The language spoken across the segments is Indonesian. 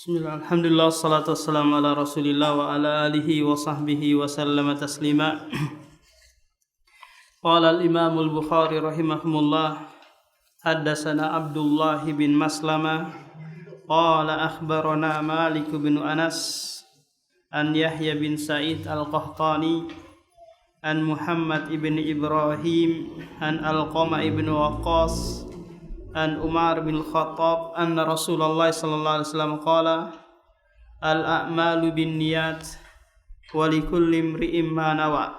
Bismillah, alhamdulillah, salatu wassalamu ala rasulillah wa ala alihi wa sahbihi wa sallama taslima. Qala al-imam al-Bukhari rahimahumullah, haddatsana Abdullah bin Maslama qala akhbarana Malik bin Anas an Yahya bin Sa'id al-Qahtani an Muhammad ibn Ibrahim an Alqamah ibn Waqqas an Umar bin Khattab anna Rasulullah sallallahu alaihi wasallam qala al-a'malu binniyat wa likulli imri'in ma nawa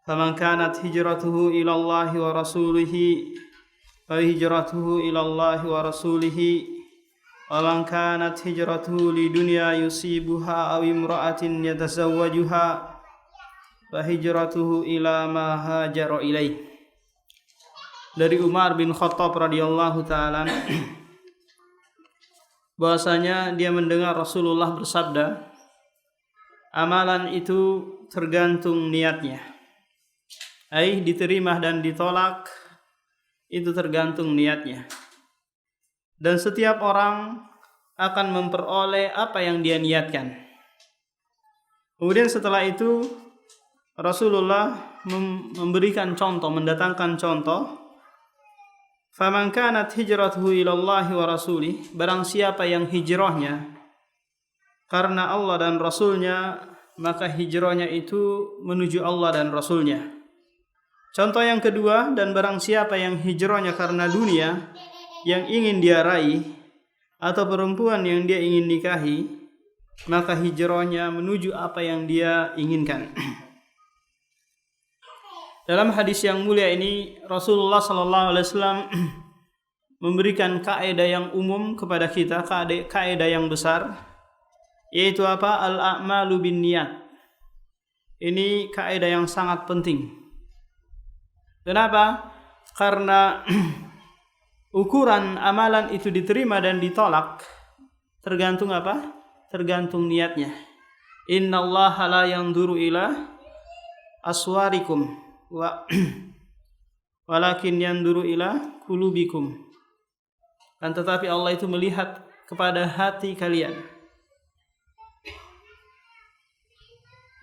faman kanat hijratuhu ila Allah wa rasulihi fa hijratuhu ila Allah wa rasulihi wa man kanat hijratuhu lidunya yusibuha aw imra'atin yatazawwajuha fa hijratuhu ila ma hajara ilaihi. Dari Umar bin Khattab radhiyallahu ta'ala bahwasanya dia mendengar Rasulullah bersabda, amalan itu tergantung niatnya, diterima dan ditolak itu tergantung niatnya, dan setiap orang akan memperoleh apa yang dia niatkan. Kemudian setelah itu Rasulullah memberikan contoh, mendatangkan contoh, faman kanat hijratuhu ilallahi wa rasulih, barang siapa yang hijrahnya karena Allah dan Rasulnya, maka hijrahnya itu menuju Allah dan Rasulnya. Contoh yang kedua, dan barang siapa yang hijrahnya karena dunia yang ingin dia raih atau perempuan yang dia ingin nikahi, maka hijrahnya menuju apa yang dia inginkan. Dalam hadis yang mulia ini Rasulullah sallallahu alaihi wasallam memberikan kaidah yang umum kepada kita, kaidah yang besar, yaitu apa? Al-a'malu binniyat. Ini kaidah yang sangat penting. Kenapa? Karena ukuran amalan itu diterima dan ditolak tergantung apa? Tergantung niatnya. Innallaha la yanzuru ila aswarikum walakin yanduru ila qulubikum. Dan tetapi Allah itu melihat kepada hati kalian.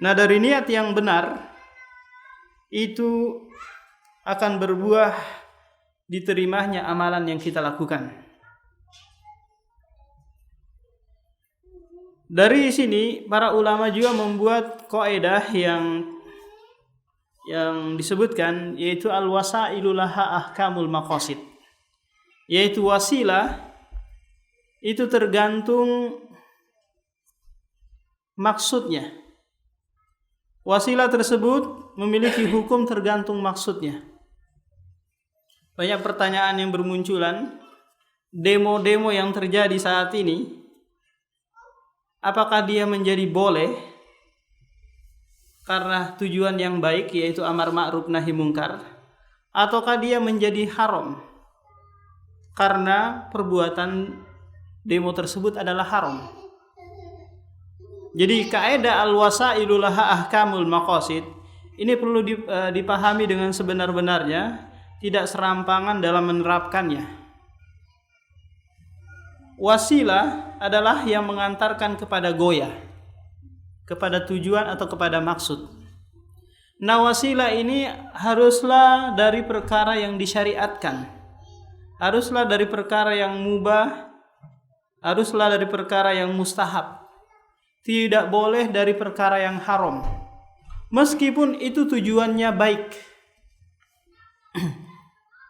Nah, dari niat yang benar itu akan berbuah diterimanya amalan yang kita lakukan. Dari sini para ulama juga membuat kaidah yang disebutkan, yaitu al-wasailu laha ahkamul maqasid, yaitu wasilah itu tergantung maksudnya. Wasilah tersebut memiliki hukum tergantung maksudnya. Banyak pertanyaan yang bermunculan, demo-demo yang terjadi saat ini, apakah dia menjadi boleh karena tujuan yang baik, yaitu amar ma'ruf nahi mungkar, ataukah dia menjadi haram karena perbuatan demo tersebut adalah haram. Jadi kaidah al-wasailu laha ahkamul maqasid ini perlu dipahami dengan sebenar-benarnya, tidak serampangan dalam menerapkannya. Wasilah adalah yang mengantarkan kepada goyah, kepada tujuan atau kepada maksud. Nah, wasilah ini haruslah dari perkara yang disyariatkan, haruslah dari perkara yang mubah, haruslah dari perkara yang mustahab, tidak boleh dari perkara yang haram, meskipun itu tujuannya baik.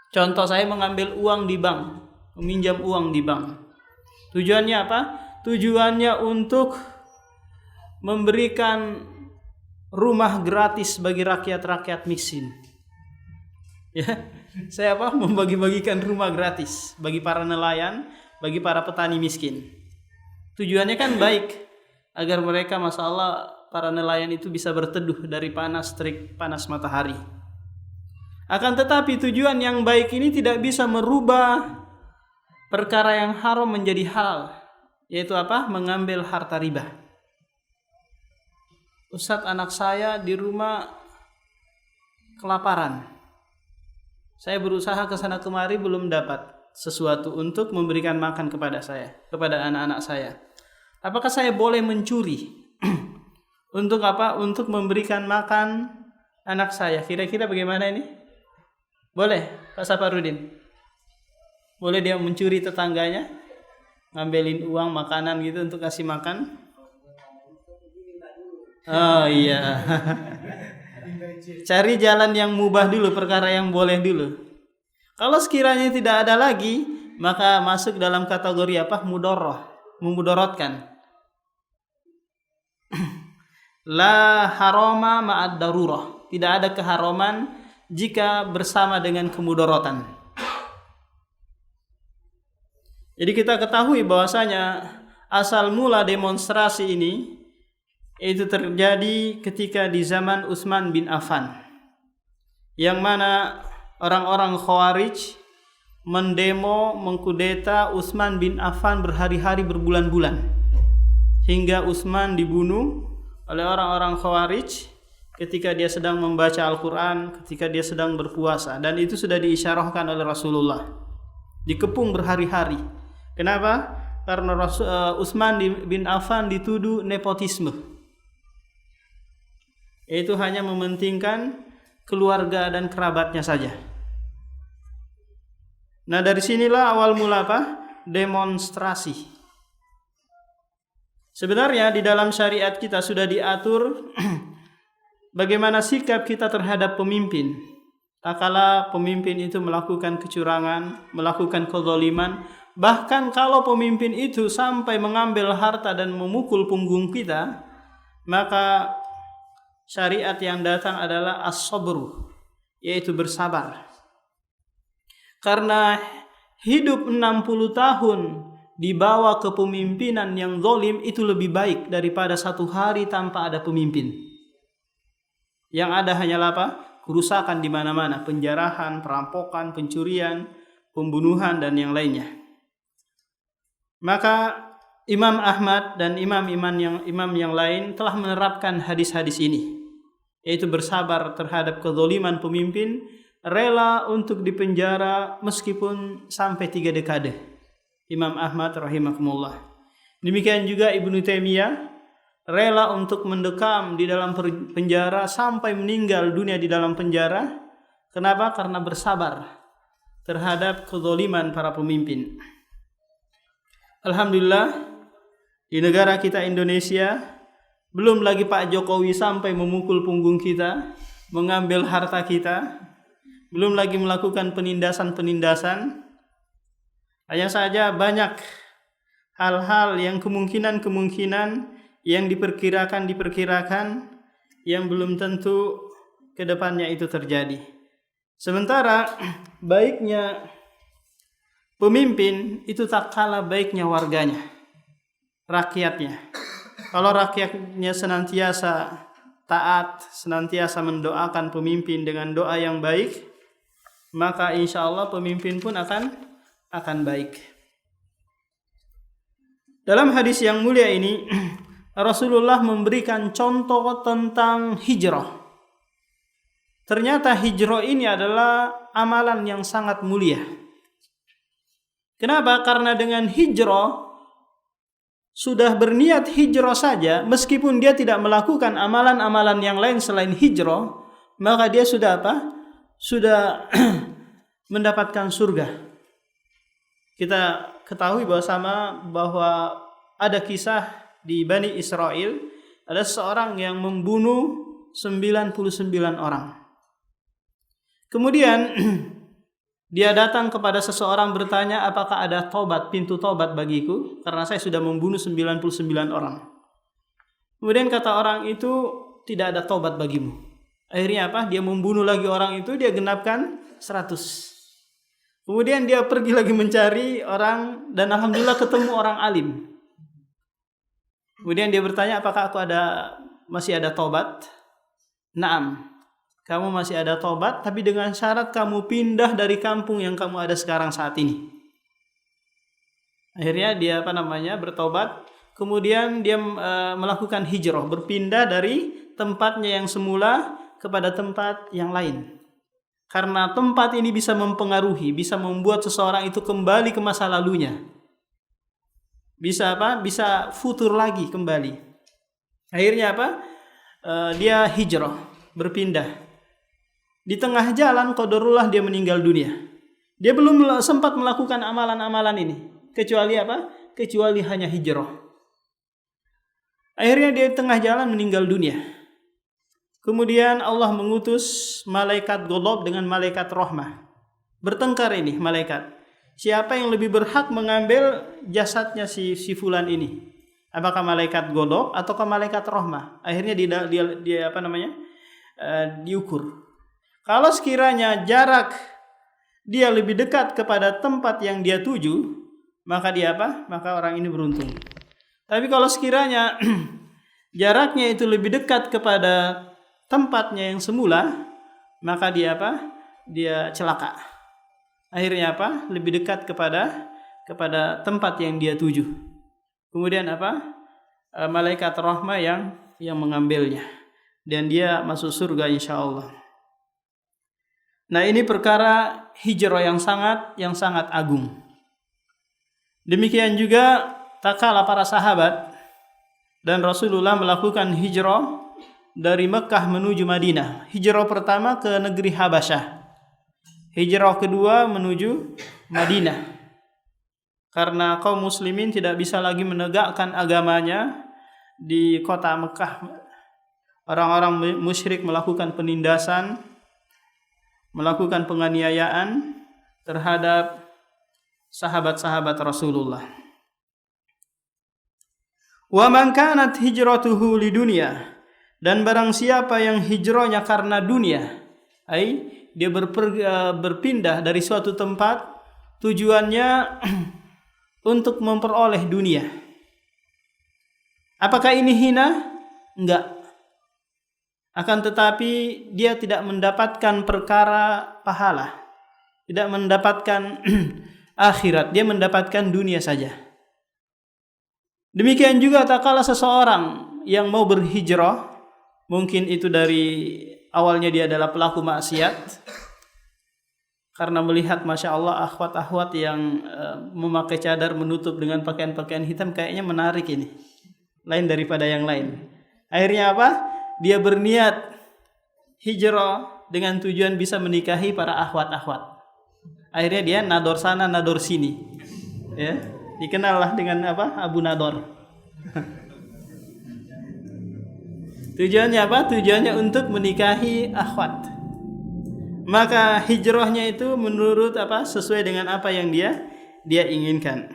Contoh, saya mengambil uang di bank, meminjam uang di bank, tujuannya apa? Tujuannya untuk memberikan rumah gratis bagi rakyat-rakyat miskin. Ya, saya membagi-bagikan rumah gratis bagi para nelayan, bagi para petani miskin. Tujuannya kan baik, agar mereka, masalah para nelayan itu bisa berteduh dari panas terik panas matahari. Akan tetapi tujuan yang baik ini tidak bisa merubah perkara yang haram menjadi halal, yaitu apa? Mengambil harta riba. Ustadz, anak saya di rumah kelaparan. Saya berusaha ke sana kemari belum dapat. sesuatu untuk memberikan makan kepada saya, kepada anak-anak saya. Apakah saya boleh mencuri untuk apa? Untuk memberikan makan anak saya. Kira-kira bagaimana ini? Boleh, Pak Saparudin? Boleh dia mencuri tetangganya, ngambilin uang makanan gitu untuk kasih makan? Oh iya. Cari jalan yang mubah dulu, perkara yang boleh dulu. Kalau sekiranya tidak ada lagi, maka masuk dalam kategori apa? Mudorroh, memudaratkan. La harama ma'ad darurah. Tidak ada keharaman jika bersama dengan kemudaratan. Jadi kita ketahui bahwasanya asal mula demonstrasi ini itu terjadi ketika di zaman Utsman bin Affan, yang mana orang-orang Khawarij mendemo, mengkudeta Utsman bin Affan berhari-hari, berbulan-bulan, hingga Utsman dibunuh oleh orang-orang Khawarij ketika dia sedang membaca Al-Quran, ketika dia sedang berpuasa. Dan itu sudah diisyarahkan oleh Rasulullah, dikepung berhari-hari. Kenapa? Karena Utsman bin Affan dituduh nepotisme, yaitu hanya mementingkan keluarga dan kerabatnya saja. Nah, dari sinilah awal mula apa? Demonstrasi. Sebenarnya di dalam syariat kita sudah diatur bagaimana sikap kita terhadap pemimpin. Tak kala pemimpin itu melakukan kecurangan, melakukan kezaliman, bahkan kalau pemimpin itu sampai mengambil harta dan memukul punggung kita, maka syariat yang datang adalah as-sabru, yaitu bersabar. Karena hidup 60 tahun di bawah kepemimpinan yang zalim itu lebih baik daripada 1 hari tanpa ada pemimpin. Yang ada hanyalah apa? Kerusakan di mana-mana, penjarahan, perampokan, pencurian, pembunuhan dan yang lainnya. Maka Imam Ahmad dan imam yang lain telah menerapkan hadis-hadis ini, yaitu bersabar terhadap kezaliman pemimpin, rela untuk dipenjara meskipun sampai 3 dekade. Imam Ahmad rahimahumullah. Demikian juga Ibnu Taimiyah rela untuk mendekam di dalam penjara sampai meninggal dunia di dalam penjara. Kenapa? Karena bersabar terhadap kezaliman para pemimpin. Alhamdulillah, di negara kita Indonesia, belum lagi Pak Jokowi sampai memukul punggung kita, mengambil harta kita, belum lagi melakukan penindasan-penindasan. Hanya saja banyak hal-hal yang kemungkinan yang diperkirakan yang belum tentu ke depannya itu terjadi. Sementara baiknya pemimpin itu tak kalah baiknya warganya, rakyatnya. Kalau rakyatnya senantiasa taat, senantiasa mendoakan pemimpin dengan doa yang baik, maka insya Allah pemimpin pun akan baik. Dalam hadis yang mulia ini, Rasulullah memberikan contoh tentang hijrah. Ternyata hijrah ini adalah amalan yang sangat mulia. Kenapa? Karena dengan hijrah, sudah berniat hijrah saja, meskipun dia tidak melakukan amalan-amalan yang lain selain hijrah, maka dia sudah apa? Sudah mendapatkan surga. Kita ketahui bahwa ada kisah di Bani Israel, ada seorang yang membunuh 99 orang. Kemudian dia datang kepada seseorang bertanya, apakah ada tobat, pintu tobat bagiku, karena saya sudah membunuh 99 orang. Kemudian kata orang itu, tidak ada tobat bagimu. Akhirnya apa? Dia membunuh lagi orang itu, dia genapkan 100. Kemudian dia pergi lagi mencari orang, dan alhamdulillah ketemu orang alim. Kemudian dia bertanya, apakah aku masih ada tobat? Naam, kamu masih ada tobat, tapi dengan syarat kamu pindah dari kampung yang kamu ada sekarang saat ini. Akhirnya dia bertobat. Kemudian dia melakukan hijrah, berpindah dari tempatnya yang semula kepada tempat yang lain. Karena tempat ini bisa mempengaruhi, bisa membuat seseorang itu kembali ke masa lalunya. Bisa apa? Bisa futur lagi kembali. Akhirnya apa? Dia hijrah, berpindah. Di tengah jalan qadarullah dia meninggal dunia. Dia belum sempat melakukan amalan-amalan ini. Kecuali apa? Kecuali hanya hijrah. Akhirnya dia di tengah jalan meninggal dunia. Kemudian Allah mengutus malaikat Ghadab dengan malaikat rahmah. Bertengkar ini malaikat. Siapa yang lebih berhak mengambil jasadnya si fulan ini? Apakah malaikat Ghadab ataukah malaikat rahmah? Akhirnya dia diukur. Kalau sekiranya jarak dia lebih dekat kepada tempat yang dia tuju, maka dia apa? Maka orang ini beruntung. Tapi kalau sekiranya jaraknya itu lebih dekat kepada tempatnya yang semula, maka dia apa? Dia celaka. Akhirnya apa? Lebih dekat kepada tempat yang dia tuju. Kemudian apa? Malaikat rahmah yang mengambilnya dan dia masuk surga insyaallah. Nah, ini perkara hijrah yang sangat agung. Demikian juga tak kalah para sahabat dan Rasulullah melakukan hijrah dari Mekah menuju Madinah. Hijrah pertama ke negeri Habasyah. Hijrah kedua menuju Madinah. Karena kaum muslimin tidak bisa lagi menegakkan agamanya di kota Mekah. Orang-orang musyrik melakukan penindasan, melakukan penganiayaan terhadap sahabat-sahabat Rasulullah. Wa man kanat hijratuhu lidunya, dan barang siapa yang hijrahnya karena dunia, dia berpindah dari suatu tempat tujuannya untuk memperoleh dunia. Apakah ini hina? Enggak. Akan tetapi dia tidak mendapatkan perkara pahala, tidak mendapatkan akhirat, dia mendapatkan dunia saja. Demikian juga tak kalah seseorang yang mau berhijrah, mungkin itu dari awalnya dia adalah pelaku maksiat, karena melihat Masya Allah akhwat-akhwat yang memakai cadar menutup dengan pakaian-pakaian hitam kayaknya menarik ini, lain daripada yang lain. Akhirnya apa? Dia berniat hijrah dengan tujuan bisa menikahi para akhwat-akhwat. Akhirnya dia nador sana nador sini, ya, dikenallah dengan apa? Abu Nador. Tujuannya apa? Tujuannya untuk menikahi akhwat. Maka hijrahnya itu menurut apa? Sesuai dengan apa yang dia inginkan.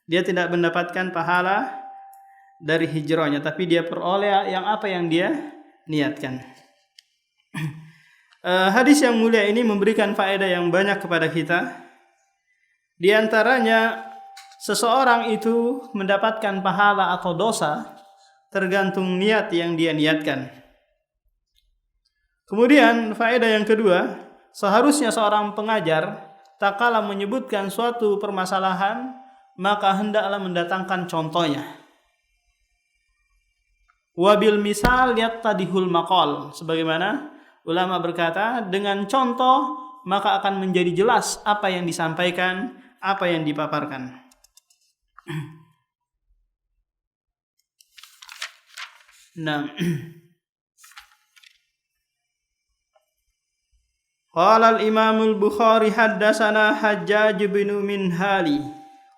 Dia tidak mendapatkan pahala dari hijrahnya, tapi dia peroleh yang apa yang dia niatkan. Hadis yang mulia ini memberikan faedah yang banyak kepada kita. Di antaranya seseorang itu mendapatkan pahala atau dosa tergantung niat yang dia niatkan. Kemudian faedah yang kedua, seharusnya seorang pengajar tak kalah menyebutkan suatu permasalahan, maka hendaklah mendatangkan contohnya. Wabil misal yattadihul maqal, sebagaimana ulama berkata, dengan contoh maka akan menjadi jelas apa yang disampaikan, apa yang dipaparkan. Nah, qala al-Imam al-Bukhari haddatsana Hajjaj bin Minhali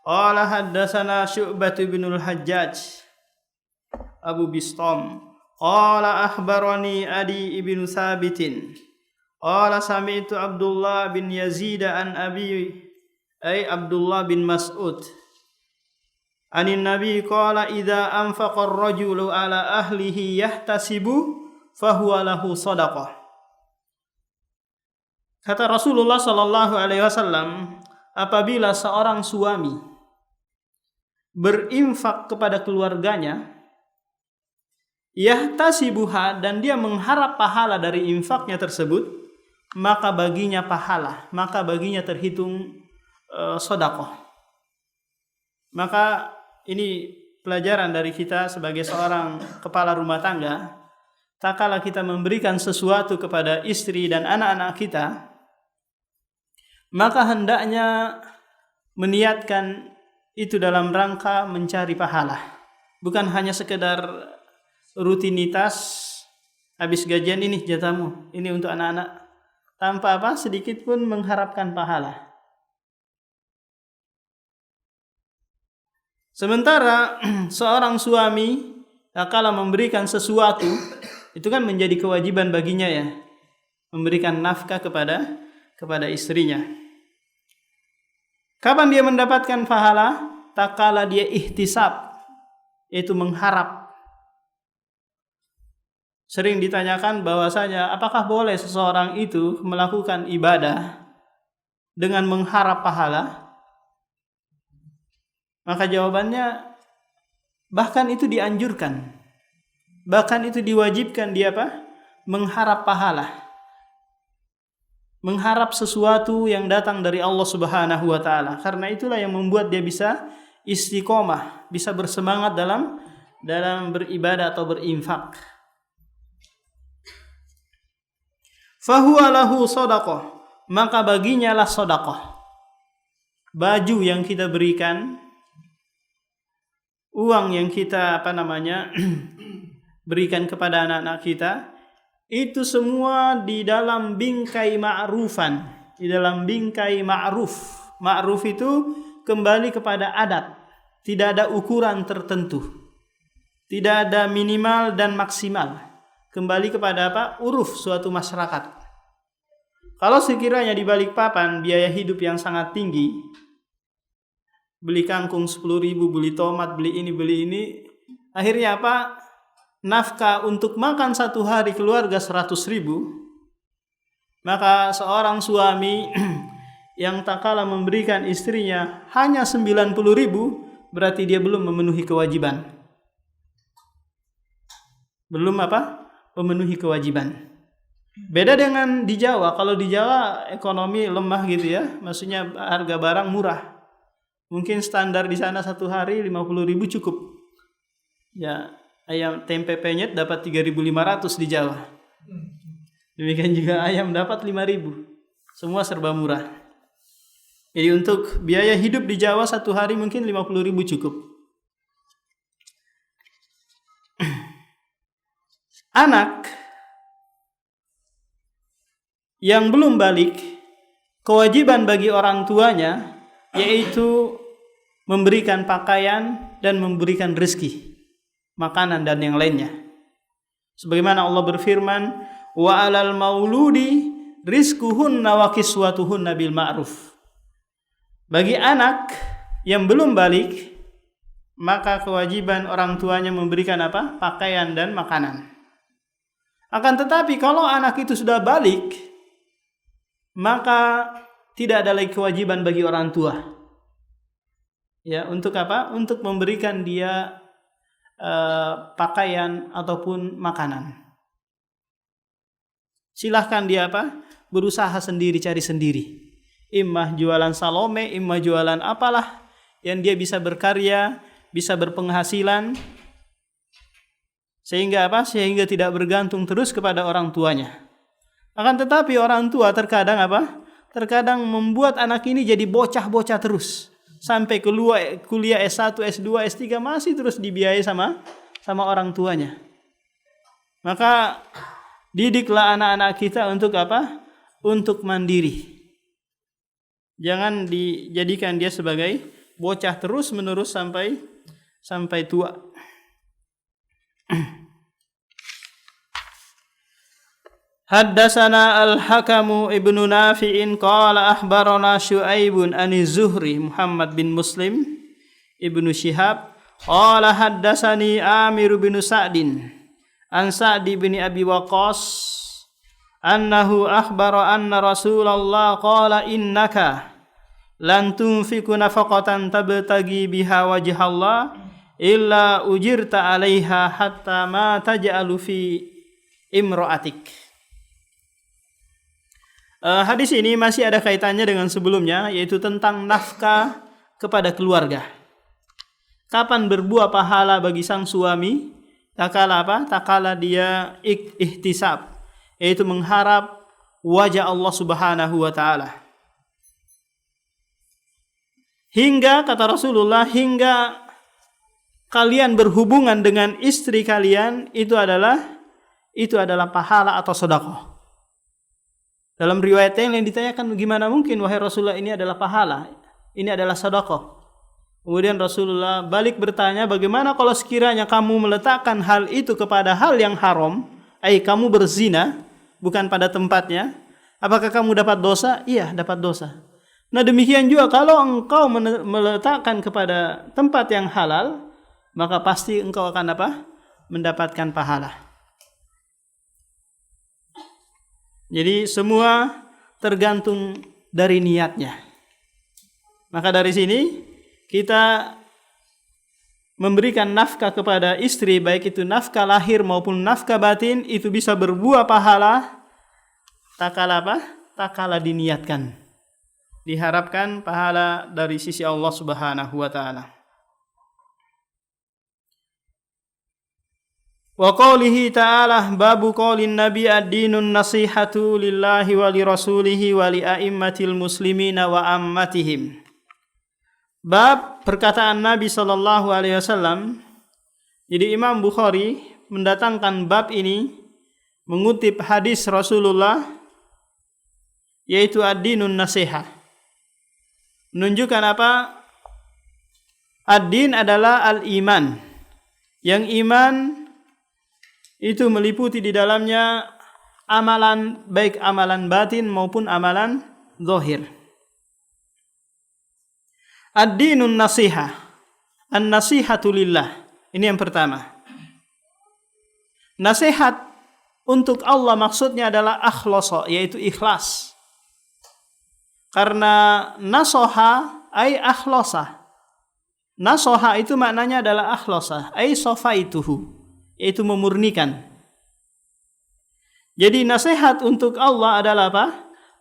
qala haddatsana Syu'bah bin al-Hajjaj Abu Bistam qala akhbarani Adi ibn Sabitin qala sami'tu Abdullah bin Yazid an Abi Abdullah bin Mas'ud anin Nabi qala idza anfaqa ar-rajulu ala ahlihi yahtasibu fahuwa lahu shadaqah. Kata Rasulullah sallallahu alaihi wasallam, apabila seorang suami berinfak kepada keluarganya, yahtasibuha, dan dia mengharap pahala dari infaknya tersebut, maka baginya pahala, maka baginya terhitung sedekah. Maka ini pelajaran dari kita sebagai seorang kepala rumah tangga. Tak kala kita memberikan sesuatu kepada istri dan anak-anak kita, maka hendaknya meniatkan itu dalam rangka mencari pahala, bukan hanya sekedar rutinitas. Habis gajian, ini jatahmu, ini untuk anak-anak, tanpa sedikit pun mengharapkan pahala. Sementara seorang suami kalau memberikan sesuatu, itu kan menjadi kewajiban baginya ya, memberikan nafkah kepada istrinya. Kapan dia mendapatkan pahala? Tak kala dia ihtisab, yaitu mengharap. Sering ditanyakan bahwasanya apakah boleh seseorang itu melakukan ibadah dengan mengharap pahala? Maka jawabannya, bahkan itu dianjurkan, bahkan itu diwajibkan dia mengharap pahala, mengharap sesuatu yang datang dari Allah Subhanahu wa taala. Karena itulah yang membuat dia bisa istiqomah, bisa bersemangat dalam beribadah atau berinfak. Fahuwa lahu shadaqah, maka baginya lah sedekah. Baju yang kita berikan, uang yang kita berikan kepada anak-anak kita, itu semua di dalam bingkai ma'rufan, di dalam bingkai ma'ruf. Ma'ruf itu kembali kepada adat, tidak ada ukuran tertentu, tidak ada minimal dan maksimal, kembali kepada uruf suatu masyarakat. Kalau sekiranya di Balikpapan biaya hidup yang sangat tinggi, beli kangkung 10.000, beli tomat, beli ini, akhirnya nafkah untuk makan satu hari keluarga 100.000. Maka seorang suami yang tak kalah memberikan istrinya hanya 90.000, berarti dia belum memenuhi kewajiban. Belum memenuhi kewajiban. Beda dengan di Jawa. Kalau di Jawa ekonomi lemah gitu ya, maksudnya harga barang murah. Mungkin standar di sana satu hari 50.000 cukup. Ya, ayam tempe penyet dapat 3.500 di Jawa. Demikian juga ayam dapat 5.000. Semua serba murah. Jadi untuk biaya hidup di Jawa satu hari mungkin 50.000 cukup. Anak yang belum balik, kewajiban bagi orang tuanya yaitu memberikan pakaian dan memberikan rezeki, makanan dan yang lainnya. Sebagaimana Allah berfirman, wa 'alal mauludi rizquhunna wa kiswatuhunna bil ma'ruf. Bagi anak yang belum balik, maka kewajiban orang tuanya memberikan pakaian dan makanan. Akan tetapi kalau anak itu sudah balik, maka tidak ada lagi kewajiban bagi orang tua. Ya, untuk Untuk memberikan dia pakaian ataupun makanan. Silahkan dia berusaha sendiri, cari sendiri. Imma jualan salome, imma jualan apalah yang dia bisa berkarya, bisa berpenghasilan, sehingga sehingga tidak bergantung terus kepada orang tuanya. Akan tetapi orang tua terkadang terkadang membuat anak ini jadi bocah-bocah terus. Sampai kuliah S1, S2, S3 masih terus dibiayai sama orang tuanya. Maka didiklah anak-anak kita untuk Untuk mandiri. Jangan dijadikan dia sebagai bocah terus menerus sampai tua. Haddatsana al-Hakamu ibnu Nafi'in qala akhbarana Syu'aibun ani Zuhri Muhammad bin Muslim ibnu Syihab qala haddatsani Amir bin Sa'din an Sa'di bin Abi Waqqas annahu akhbara anna Rasulullah qala innaka lan tunfiqu nafaqatan tabtagi biha wajhallah illa ujirta 'alaiha hatta ma taj'alu fi imra'atik. Hadis ini masih ada kaitannya dengan sebelumnya, yaitu tentang nafkah kepada keluarga. Kapan berbuah pahala bagi sang suami? Takala dia ihtisab, yaitu mengharap wajah Allah Subhanahu wa taala. hingga kata Rasulullah, hingga kalian berhubungan dengan istri kalian itu adalah pahala atau sedekah. Dalam riwayat yang ditanyakan, gimana mungkin wahai Rasulullah ini adalah pahala, ini adalah sedekah. Kemudian Rasulullah balik bertanya, bagaimana kalau sekiranya kamu meletakkan hal itu kepada hal yang haram, kamu berzina bukan pada tempatnya, apakah kamu dapat dosa? Iya, dapat dosa. Nah, demikian juga kalau engkau meletakkan kepada tempat yang halal, maka pasti engkau akan mendapatkan pahala. Jadi semua tergantung dari niatnya. Maka dari sini kita memberikan nafkah kepada istri, baik itu nafkah lahir maupun nafkah batin, itu bisa berbuah pahala tak kala diniatkan. Diharapkan pahala dari sisi Allah Subhanahu wa taala. Wa qaulihi ta'ala, babu qaulin nabi ad-dinun nasihatu lillahi wa li rasulihi wa li a'immatil muslimina wa ammatihim. Bab perkataan Nabi sallallahu alaihi wasallam. Jadi Imam Bukhari mendatangkan bab ini mengutip hadis Rasulullah, yaitu ad-dinun nasihah. Menunjukkan apa? Ad-din adalah al-iman. Yang iman itu meliputi di dalamnya amalan, baik amalan batin maupun amalan zahir. Ad-dinun nasihah, an-nasihatu lillah. Ini yang pertama. Nasihat untuk Allah maksudnya adalah akhlasa, yaitu ikhlas. Karena nasoha ay akhlasa. Nasoha itu maknanya adalah akhlasa, ay safaituhu, yaitu memurnikan. Jadi nasihat untuk Allah adalah apa?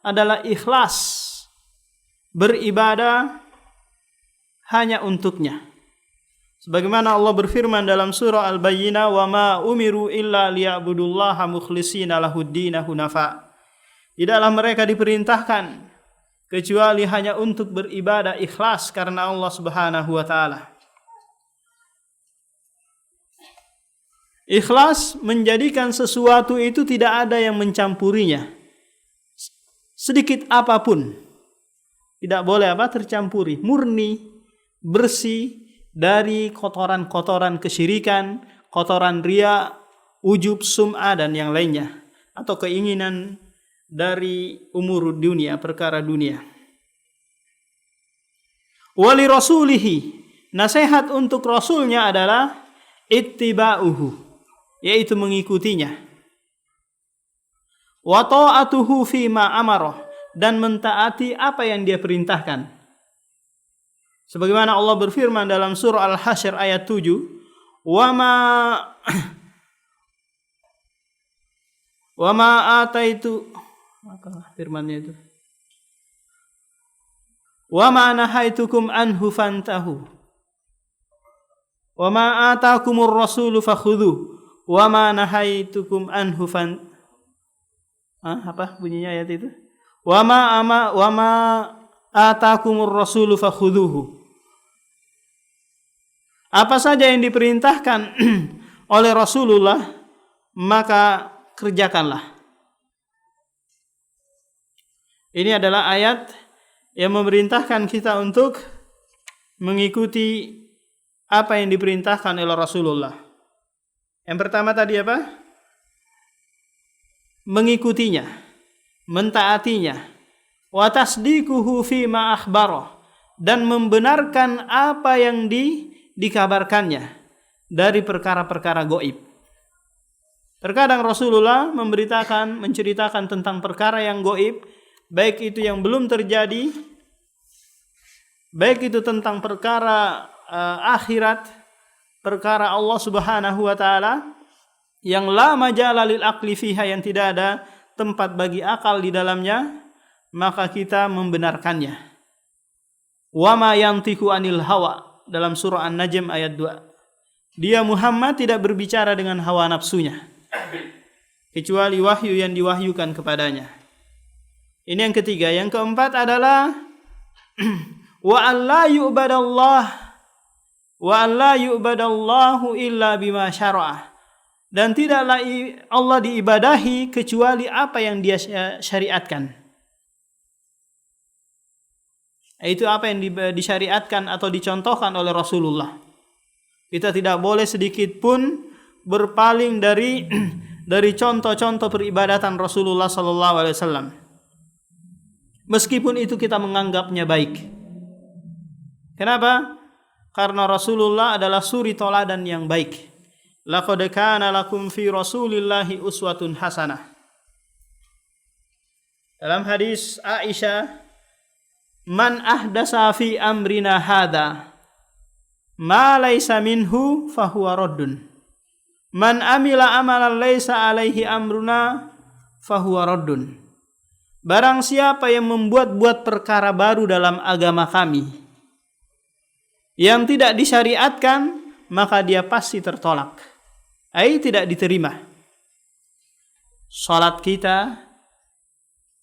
Adalah ikhlas, beribadah hanya untuknya. Sebagaimana Allah berfirman dalam surah Al-Bayyinah, wa ma umiru illa liya'budullaha mukhlishina lahuddin hunafa. Tidaklah mereka diperintahkan kecuali hanya untuk beribadah ikhlas karena Allah Subhanahu wa taala. Ikhlas menjadikan sesuatu itu tidak ada yang mencampurinya. Sedikit apapun tidak boleh tercampuri, murni, bersih dari kotoran-kotoran kesyirikan, kotoran riya, ujub, sum'ah dan yang lainnya, atau keinginan dari umur dunia, perkara dunia. Wali rasulihi, nasihat untuk rasulnya adalah ittiba'uhu, yaitu mengikutinya. Wa ta'atuhu fima amarah, dan mentaati apa yang dia perintahkan. Sebagaimana Allah berfirman dalam surah Al-Hasyr ayat 7, wa ma ataitu, apa firmannya itu? Wa ma nahaitukum anhu fantahu. Wa ma ataakumur rasulu fakhudhu wa ma nahaitukum anhu apa bunyinya ayat itu? Wa ma ataakumur rasulu fakhudhuhu. Apa saja yang diperintahkan oleh Rasulullah maka kerjakanlah. Ini adalah ayat yang memerintahkan kita untuk mengikuti apa yang diperintahkan oleh Rasulullah. Yang pertama tadi apa? Mengikutinya, mentaatinya. Wa tasdiquhu fi ma akhbara, dan membenarkan apa yang dikabarkannya dari perkara-perkara gaib. Terkadang Rasulullah menceritakan tentang perkara yang gaib, baik itu yang belum terjadi, baik itu tentang perkara akhirat, perkara Allah Subhanahu wa taala yang la majala lil aqli fiha, yang tidak ada tempat bagi akal di dalamnya, maka kita membenarkannya. Wa ma yantiqu anil hawa, dalam surah An-Najm ayat 2. Dia Muhammad tidak berbicara dengan hawa nafsunya, kecuali wahyu yang diwahyukan kepadanya. Ini yang ketiga. Yang keempat adalah wa an la yu'badallahu illa bima syara'ah, dan tidaklah Allah diibadahi kecuali apa yang Dia syariatkan. Itu apa yang disyariatkan atau dicontohkan oleh Rasulullah. Kita tidak boleh sedikit pun berpaling dari contoh-contoh peribadatan Rasulullah sallallahu alaihi wasallam. Meskipun itu kita menganggapnya baik. Kenapa? Karena Rasulullah adalah suri toladan yang baik. Laqad kana lakum fi Rasulillahi uswatun hasanah. Dalam hadis Aisyah, man ahdasa fi amrina hadza ma laysa minhu fahuwa raddun. Man amila amalan laysa alaihi amruna fahuwa raddun. Barang siapa yang membuat-buat perkara baru dalam agama kami yang tidak disyariatkan, maka dia pasti tertolak. Tidak diterima. Salat kita,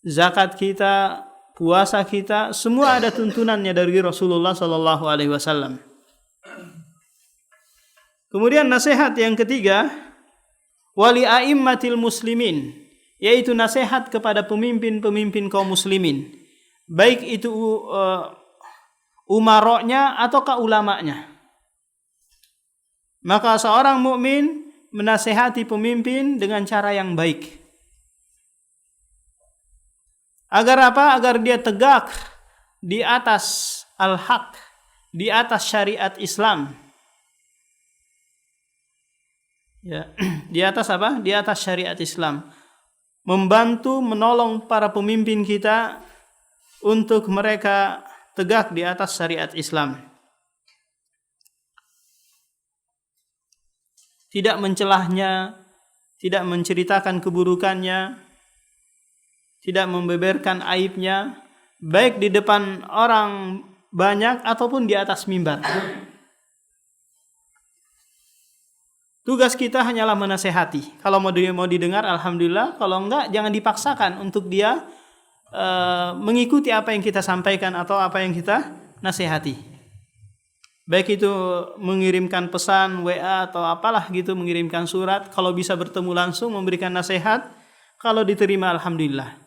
zakat kita, puasa kita, semua ada tuntunannya dari Rasulullah sallallahu alaihi wasallam. Kemudian nasihat yang ketiga, wali a'immatil muslimin, yaitu nasihat kepada pemimpin-pemimpin kaum muslimin, baik itu umaroknya ataukah ulamanya. Maka seorang mukmin menasihati pemimpin dengan cara yang baik. Agar apa? Agar dia tegak di atas al-haq, di atas syariat Islam. Ya, di atas apa? Di atas syariat Islam. Membantu, menolong para pemimpin kita untuk mereka tegak di atas syariat Islam. Tidak mencelahnya, tidak menceritakan keburukannya, tidak membeberkan aibnya, baik di depan orang banyak ataupun di atas mimbar. Tugas kita hanyalah menasehati. Kalau mau didengar, alhamdulillah. Kalau enggak, jangan dipaksakan untuk dia mengikuti apa yang kita sampaikan atau apa yang kita nasihati. Baik itu mengirimkan pesan WA atau apalah gitu, mengirimkan surat. Kalau bisa bertemu langsung, memberikan nasihat. Kalau diterima, alhamdulillah.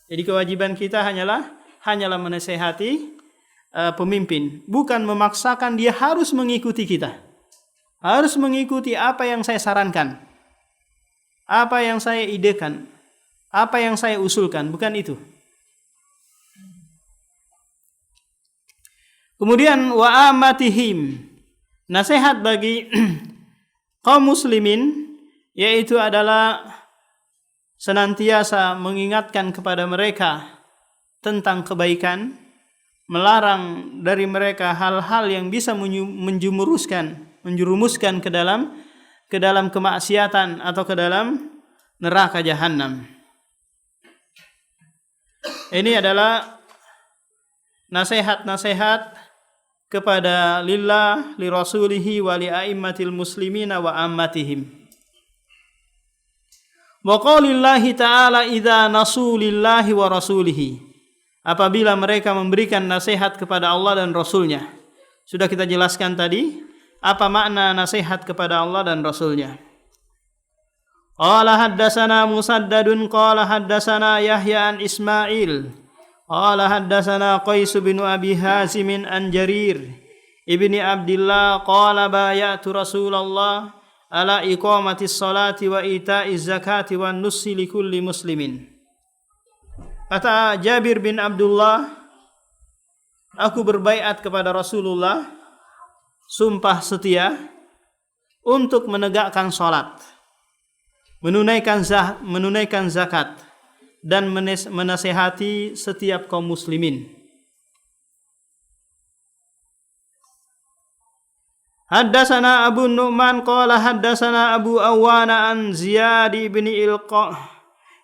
Jadi kewajiban kita hanyalah menasehati pemimpin, bukan memaksakan dia harus mengikuti kita. Harus mengikuti apa yang saya sarankan, apa yang saya idekan, apa yang saya usulkan, bukan itu. Kemudian wa amatihim, nasihat bagi kaum muslimin, yaitu adalah senantiasa mengingatkan kepada mereka tentang kebaikan, melarang dari mereka hal-hal yang bisa menjerumuskan ke dalam kemaksiatan atau ke dalam neraka jahanam. Ini adalah nasihat-nasihat kepada lillah, li rasulihi wa li a'immatil muslimina wa ammatihim. Wa qaulillahi ta'ala idza nasu lillahi wa rasulihi, apabila mereka memberikan nasihat kepada Allah dan Rasulnya. Sudah kita jelaskan tadi apa makna nasihat kepada Allah dan Rasulnya. Qala haddatsana Musaddadun qala haddatsana Yahya an Ismail qala haddatsana Qais bin Abi Hazim an Jarir ibni Abdullah qala bayatu Rasulullah ala iqamatis salati wa ita'iz zakati wa nusi likulli muslimin. Kata Jabir bin Abdullah, aku berbaiat kepada Rasulullah, sumpah setia untuk menegakkan salat, menunaikan zakat, dan menasihati setiap kaum muslimin. Haddatsana Abu Nu'man qala haddatsana Abu Awana an Ziyad bin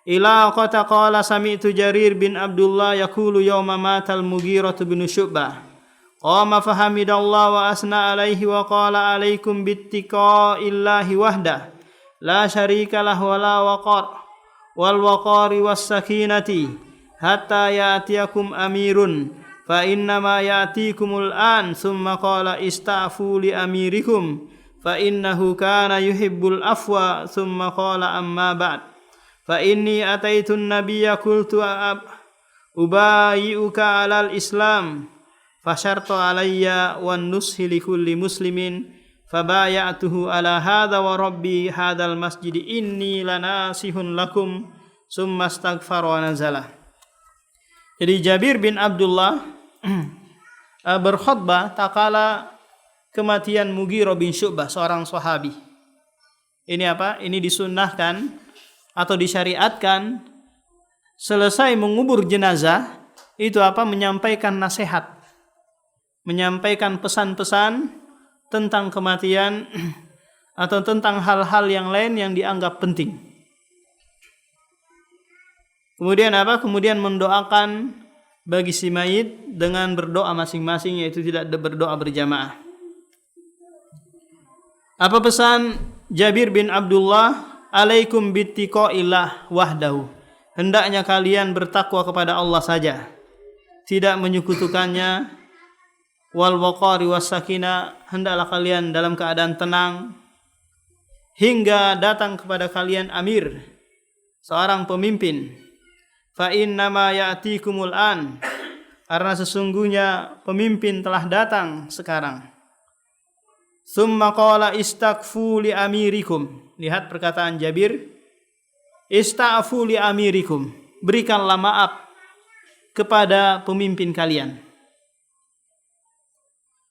Ilaqata qala sami'tu Jarir bin Abdullah yaqulu yawma matal Mughirah bin Syu'bah qama fahamidallah wa asna alaihi wa qala alaikum bittiqaillahi wahdah la syarika lahu wa la waqar wal waqari was sakinati hatta ya'tiyakum amirun fa innama ya'tikumul an thumma qala ista'fu li amirikum fa innahu kana yuhibbul afwa thumma qala amma ba'd fa inni ataitun nabiyya qultu ubayyuka alal islam fasyarta alayya wan nushi likulli muslimin fabaya'tuhu ala hadha wa rabbi hadzal masjid inni lanasihun lakum summa astaghfara wa nazalah. Jadi Jabir bin Abdullah berkhutbah takala kematian Mughirah bin Syu'bah, seorang sahabi. Ini apa? Ini disunnahkan atau disyariatkan selesai mengubur jenazah itu apa? Menyampaikan nasihat, menyampaikan pesan-pesan tentang kematian atau tentang hal-hal yang lain yang dianggap penting. Kemudian apa? Kemudian mendoakan bagi si mayit dengan berdoa masing-masing, yaitu tidak berdoa berjamaah. Apa pesan Jabir bin Abdullah? Alaikum bittiqaillah wahdahu. Hendaknya kalian bertakwa kepada Allah saja, tidak menyekutukannya. Wal waqari was sakinah, hendaklah kalian dalam keadaan tenang hingga datang kepada kalian amir, seorang pemimpin. Fa innama ya'tikumul an, karena sesungguhnya pemimpin telah datang sekarang. Summa qala istaghfu li amirikum. Lihat perkataan Jabir, istaghfu li amirikum, berikanlah maaf kepada pemimpin kalian.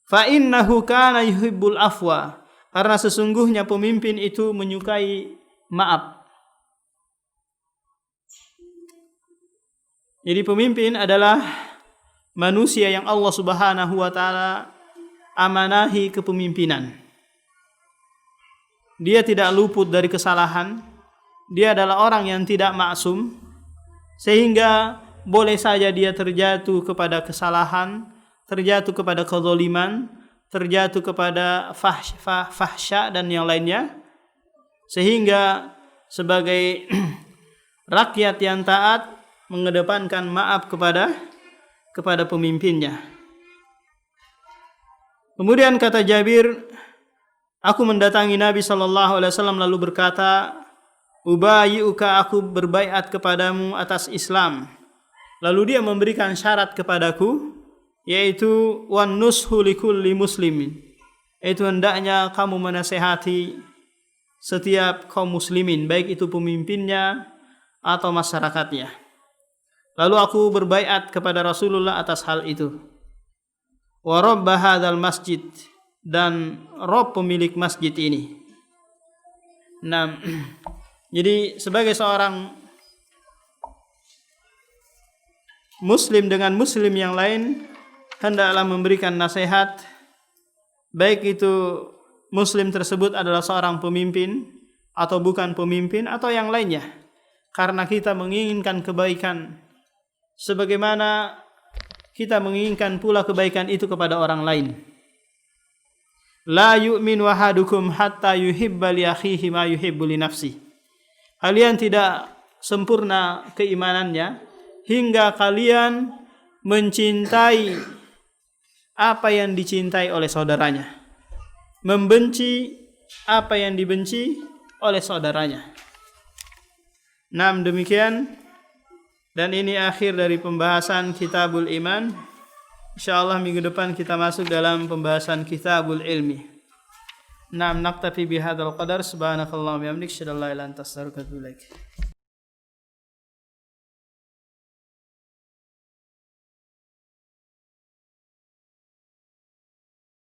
Fa innahu kana yuhibbul afwa, karena sesungguhnya pemimpin itu menyukai maaf. Jadi pemimpin adalah manusia yang Allah Subhanahu wa taala amanahi kepemimpinan. Dia tidak luput dari kesalahan. Dia adalah orang yang tidak maksum, sehingga boleh saja dia terjatuh kepada kesalahan, terjatuh kepada kezaliman, terjatuh kepada fahsya dan yang lainnya. Sehingga sebagai rakyat yang taat mengedepankan maaf kepada pemimpinnya. Kemudian kata Jabir, aku mendatangi Nabi SAW lalu berkata, ubayyuka, aku berbaiat kepadamu atas Islam. Lalu dia memberikan syarat kepadaku, yaitu wan nushu likulli muslimin, yaitu hendaknya kamu menasehati setiap kaum muslimin, baik itu pemimpinnya atau masyarakatnya. Lalu aku berbaiat kepada Rasulullah atas hal itu. Wa rabb hadzal masjid, dan Rabb pemilik masjid ini. Nah, jadi sebagai seorang muslim dengan muslim yang lain, hendaklah memberikan nasihat, baik itu muslim tersebut adalah seorang pemimpin atau bukan pemimpin atau yang lainnya, karena kita menginginkan kebaikan sebagaimana kita menginginkan pula kebaikan itu kepada orang lain. La yu'min wahadukum hatta yuhibba li akhihi ma yuhibbu li nafsi. Kalian tidak sempurna keimanannya hingga kalian mencintai apa yang dicintai oleh saudaranya, membenci apa yang dibenci oleh saudaranya. Nah, demikian. Dan ini akhir dari pembahasan Kitabul Iman. InsyaAllah minggu depan kita masuk dalam pembahasan Kitabul Ilmi. Naam, naktafi bihadzal qadar. Subhanakallahumma wa bihamdika, asyhadu an la ilaha illa anta, astaghfiruka wa atubu ilaik.